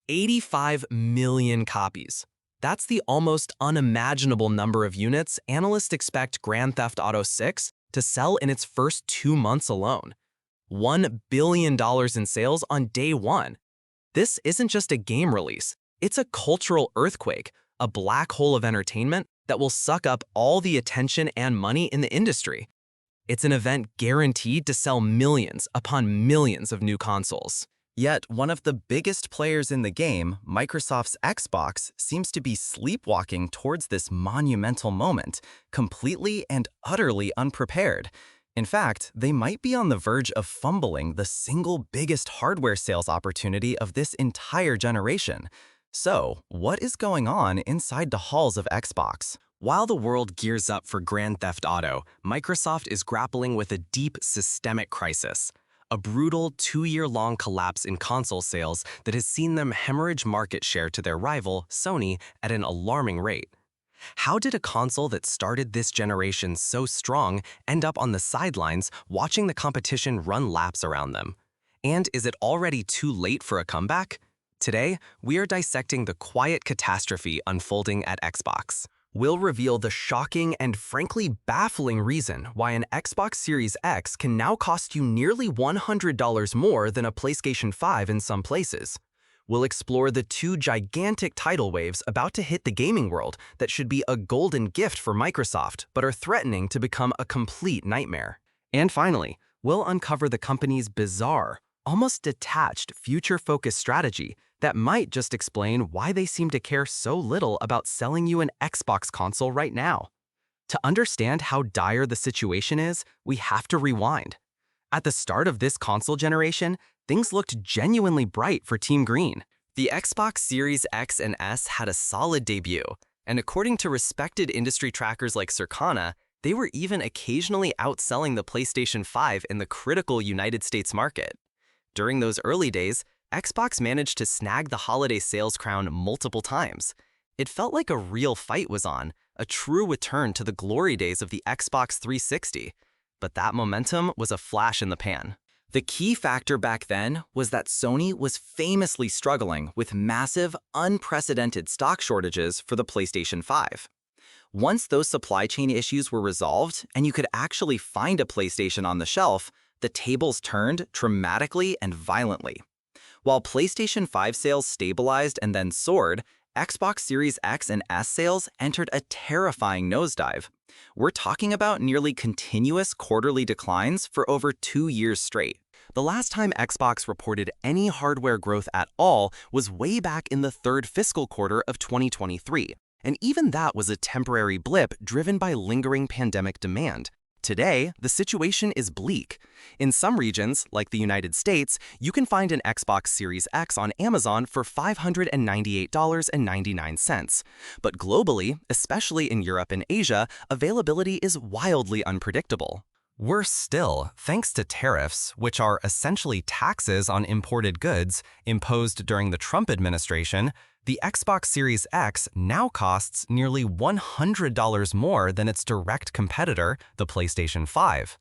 85 million copies. That's the almost unimaginable number of units analysts expect Grand Theft Auto 6 to sell in its first 2 months alone. $1 billion in sales on day one. This isn't just a game release. It's a cultural earthquake, a black hole of entertainment that will suck up all the attention and money in the industry. It's an event guaranteed to sell millions upon millions of new consoles. Yet, one of the biggest players in the game, Microsoft's Xbox, seems to be sleepwalking towards this monumental moment, completely and utterly unprepared. In fact, they might be on the verge of fumbling the single biggest hardware sales opportunity of this entire generation. So, what is going on inside the halls of Xbox? While the world gears up for Grand Theft Auto, Microsoft is grappling with a deep systemic crisis. A brutal 2-year-long collapse in console sales that has seen them hemorrhage market share to their rival, Sony, at an alarming rate. How did a console that started this generation so strong end up on the sidelines watching the competition run laps around them? And is it already too late for a comeback? Today, we are dissecting the quiet catastrophe unfolding at Xbox. We'll reveal the shocking and frankly baffling reason why an Xbox Series X can now cost you nearly $100 more than a PlayStation 5 in some places. We'll explore the 2 gigantic tidal waves about to hit the gaming world that should be a golden gift for Microsoft, but are threatening to become a complete nightmare. And finally, we'll uncover the company's bizarre, almost detached, future-focused strategy that might just explain why they seem to care so little about selling you an Xbox console right now. To understand how dire the situation is, we have to rewind. At the start of this console generation, things looked genuinely bright for Team Green. The Xbox Series X and S had a solid debut, and according to respected industry trackers like Circana, they were even occasionally outselling the PlayStation 5 in the critical United States market. During those early days, Xbox managed to snag the holiday sales crown multiple times. It felt like a real fight was on, a true return to the glory days of the Xbox 360. But that momentum was a flash in the pan. The key factor back then was that Sony was famously struggling with massive, unprecedented stock shortages for the PlayStation 5. Once those supply chain issues were resolved and you could actually find a PlayStation on the shelf, the tables turned dramatically and violently. While PlayStation 5 sales stabilized and then soared, Xbox Series X and S sales entered a terrifying nosedive. We're talking about nearly continuous quarterly declines for over 2 years straight. The last time Xbox reported any hardware growth at all was way back in the 3rd fiscal quarter of 2023, and even that was a temporary blip driven by lingering pandemic demand. Today, the situation is bleak. In some regions, like the United States, you can find an Xbox Series X on Amazon for $598.99. But globally, especially in Europe and Asia, availability is wildly unpredictable. Worse still, thanks to tariffs, which are essentially taxes on imported goods imposed during the Trump administration, the Xbox Series X now costs nearly $100 more than its direct competitor, the PlayStation 5.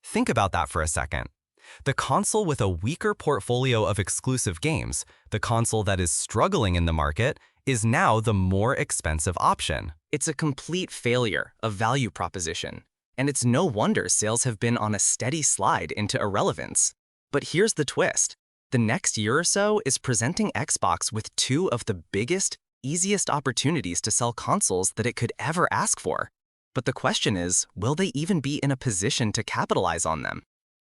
Think about that for a second. The console with a weaker portfolio of exclusive games, the console that is struggling in the market, is now the more expensive option. It's a complete failure of value proposition, and it's no wonder sales have been on a steady slide into irrelevance. But here's the twist. The next year or so is presenting Xbox with 2 of the biggest, easiest opportunities to sell consoles that it could ever ask for. But the question is, will they even be in a position to capitalize on them?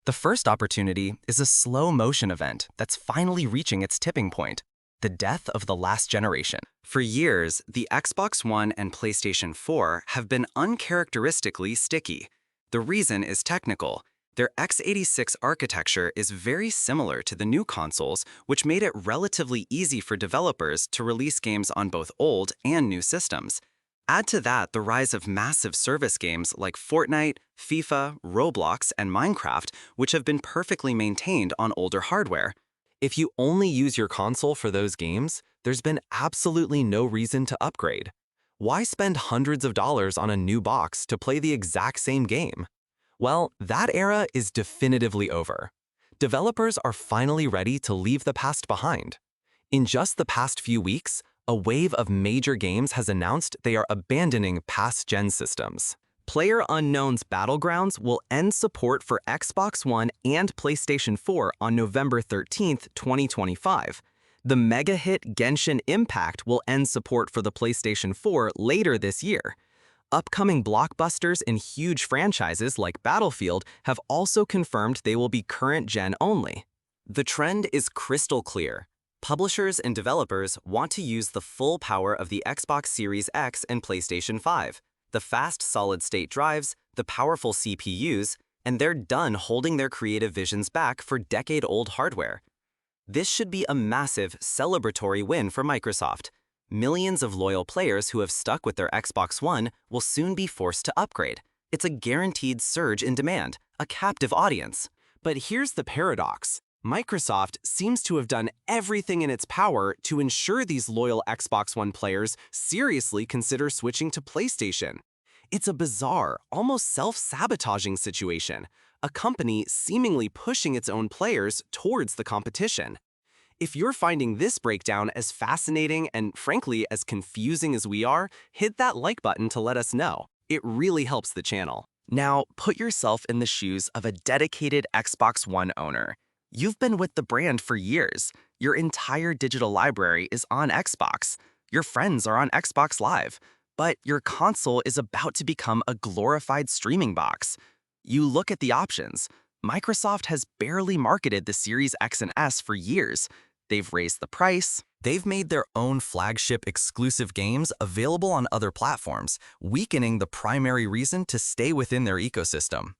The first opportunity is a slow-motion event that's finally reaching its tipping point, the death of the last generation. For years, the Xbox One and PlayStation 4 have been uncharacteristically sticky. The reason is technical. Their x86 architecture is very similar to the new consoles, which made it relatively easy for developers to release games on both old and new systems. Add to that the rise of massive service games like Fortnite, FIFA, Roblox, and Minecraft, which have been perfectly maintained on older hardware. If you only use your console for those games, there's been absolutely no reason to upgrade. Why spend hundreds of dollars on a new box to play the exact same game? Well, that era is definitively over. Developers are finally ready to leave the past behind. In just the past few weeks, a wave of major games has announced they are abandoning past-gen systems. PlayerUnknown's Battlegrounds will end support for Xbox One and PlayStation 4 on November 13, 2025. The mega-hit Genshin Impact will end support for the PlayStation 4 later this year. Upcoming blockbusters in huge franchises like Battlefield have also confirmed they will be current-gen only. The trend is crystal clear. Publishers and developers want to use the full power of the Xbox Series X and PlayStation 5, the fast solid-state drives, the powerful CPUs, and they're done holding their creative visions back for decade-old hardware. This should be a massive, celebratory win for Microsoft. Millions of loyal players who have stuck with their Xbox One will soon be forced to upgrade. It's a guaranteed surge in demand, a captive audience. But here's the paradox. Microsoft seems to have done everything in its power to ensure these loyal Xbox One players seriously consider switching to PlayStation. It's a bizarre, almost self-sabotaging situation, a company seemingly pushing its own players towards the competition. If you're finding this breakdown as fascinating and, frankly, as confusing as we are, hit that like button to let us know. It really helps the channel. Now, put yourself in the shoes of a dedicated Xbox One owner. You've been with the brand for years. Your entire digital library is on Xbox. Your friends are on Xbox Live. But your console is about to become a glorified streaming box. You look at the options. Microsoft has barely marketed the Series X and S for years. They've raised the price. They've made their own flagship exclusive games available on other platforms, weakening the primary reason to stay within their ecosystem.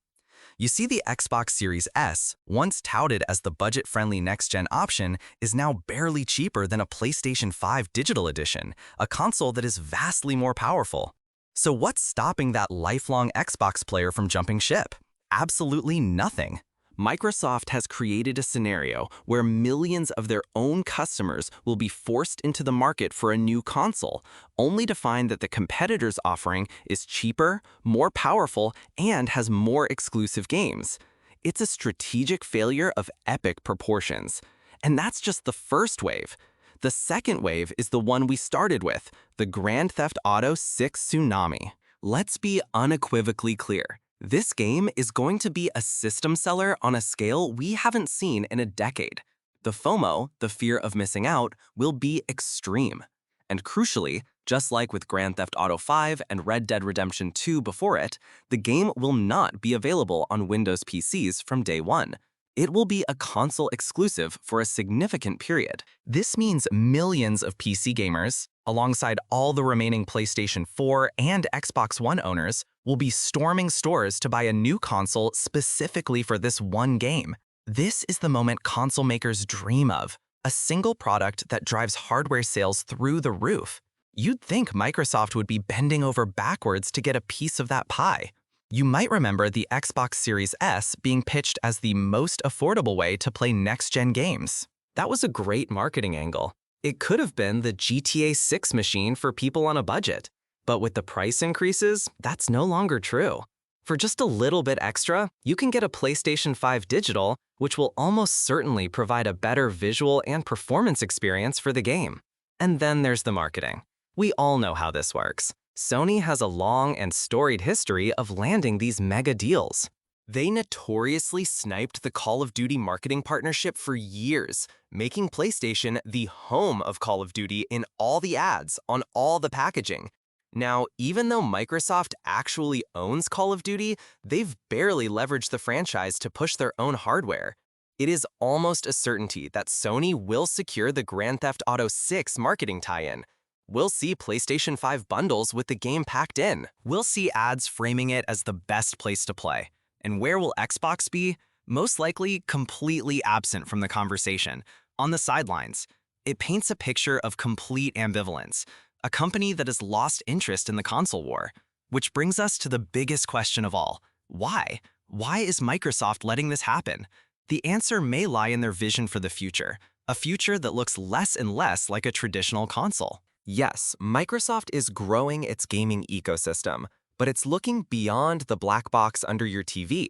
You see, the Xbox Series S, once touted as the budget-friendly next-gen option, is now barely cheaper than a PlayStation 5 Digital Edition, a console that is vastly more powerful. So what's stopping that lifelong Xbox player from jumping ship? Absolutely nothing. Microsoft has created a scenario where millions of their own customers will be forced into the market for a new console, only to find that the competitor's offering is cheaper, more powerful, and has more exclusive games. It's a strategic failure of epic proportions. And that's just the first wave. The second wave is the one we started with, the Grand Theft Auto 6 tsunami. Let's be unequivocally clear. This game is going to be a system seller on a scale we haven't seen in a decade. The FOMO, the fear of missing out, will be extreme. And crucially, just like with Grand Theft Auto 5 and Red Dead Redemption 2 before it, the game will not be available on Windows PCs from day one. It will be a console exclusive for a significant period. This means millions of PC gamers, alongside all the remaining PlayStation 4 and Xbox One owners, will be storming stores to buy a new console specifically for this one game. This is the moment console makers dream of, a single product that drives hardware sales through the roof. You'd think Microsoft would be bending over backwards to get a piece of that pie. You might remember the Xbox Series S being pitched as the most affordable way to play next-gen games. That was a great marketing angle. It could have been the GTA 6 machine for people on a budget. But with the price increases, that's no longer true. For just a little bit extra, you can get a PlayStation 5 Digital, which will almost certainly provide a better visual and performance experience for the game. And then there's the marketing. We all know how this works. Sony has a long and storied history of landing these mega deals. They notoriously sniped the Call of Duty marketing partnership for years, making PlayStation the home of Call of Duty in all the ads, on all the packaging. Now, even though Microsoft actually owns Call of Duty, they've barely leveraged the franchise to push their own hardware. It is almost a certainty that Sony will secure the Grand Theft Auto 6 marketing tie-in. We'll see PlayStation 5 bundles with the game packed in. We'll see ads framing it as the best place to play. And where will Xbox be? Most likely completely absent from the conversation, on the sidelines. It paints a picture of complete ambivalence, a company that has lost interest in the console war. Which brings us to the biggest question of all. Why? Why is Microsoft letting this happen? The answer may lie in their vision for the future, a future that looks less and less like a traditional console. Yes, Microsoft is growing its gaming ecosystem, but it's looking beyond the black box under your TV.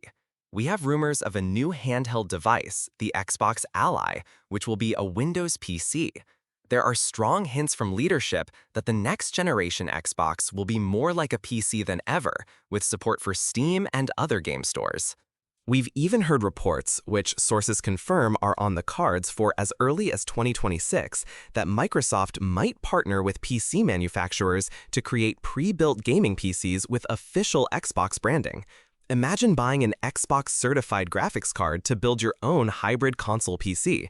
We have rumors of a new handheld device, the Xbox Ally, which will be a Windows PC. there are strong hints from leadership that the next generation Xbox will be more like a PC than ever, with support for Steam and other game stores. We've even heard reports, which sources confirm are on the cards for as early as 2026, that Microsoft might partner with PC manufacturers to create pre-built gaming PCs with official Xbox branding. Imagine buying an Xbox-certified graphics card to build your own hybrid console PC.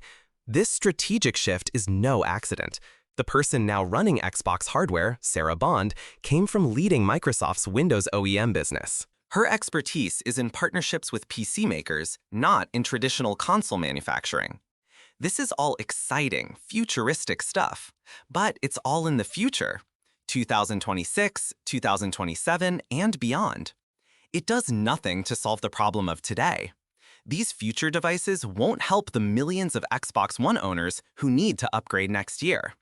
This strategic shift is no accident. The person now running Xbox hardware, Sarah Bond, came from leading Microsoft's Windows OEM business. Her expertise is in partnerships with PC makers, not in traditional console manufacturing. This is all exciting, futuristic stuff, but it's all in the future, 2026, 2027, and beyond. It does nothing to solve the problem of today. These future devices won't help the millions of Xbox One owners who need to upgrade next year.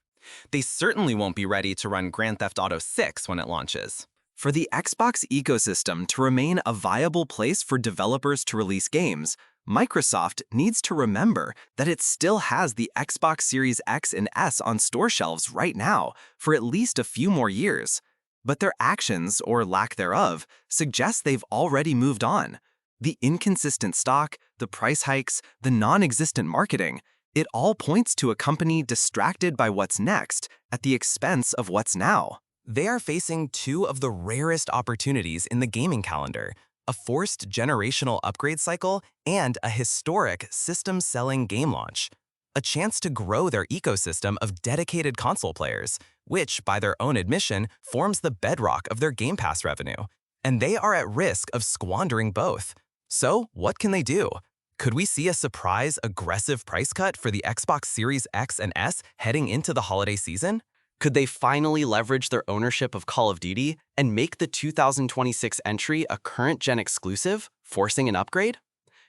They certainly won't be ready to run Grand Theft Auto 6 when it launches. For the Xbox ecosystem to remain a viable place for developers to release games, Microsoft needs to remember that it still has the Xbox Series X and S on store shelves right now for at least a few more years. But their actions, or lack thereof, suggest they've already moved on. The inconsistent stock, the price hikes, the non-existent marketing, it all points to a company distracted by what's next at the expense of what's now. They are facing two of the rarest opportunities in the gaming calendar, a forced generational upgrade cycle and a historic system-selling game launch. A chance to grow their ecosystem of dedicated console players, which, by their own admission, forms the bedrock of their Game Pass revenue. And they are at risk of squandering both. So, what can they do? Could we see a surprise, aggressive price cut for the Xbox Series X and S heading into the holiday season? Could they finally leverage their ownership of Call of Duty and make the 2026 entry a current-gen exclusive, forcing an upgrade?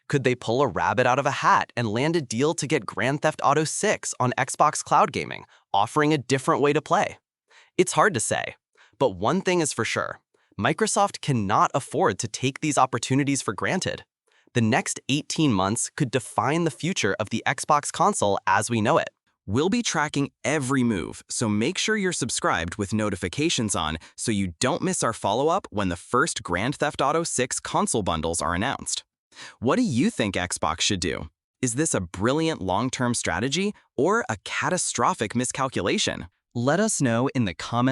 Could they pull a rabbit out of a hat and land a deal to get Grand Theft Auto 6 on Xbox Cloud Gaming, offering a different way to play? It's hard to say, but one thing is for sure. Microsoft cannot afford to take these opportunities for granted. The next 18 months could define the future of the Xbox console as we know it. We'll be tracking every move, so make sure you're subscribed with notifications on so you don't miss our follow-up when the first Grand Theft Auto 6 console bundles are announced. What do you think Xbox should do? Is this a brilliant long-term strategy or a catastrophic miscalculation? Let us know in the comments.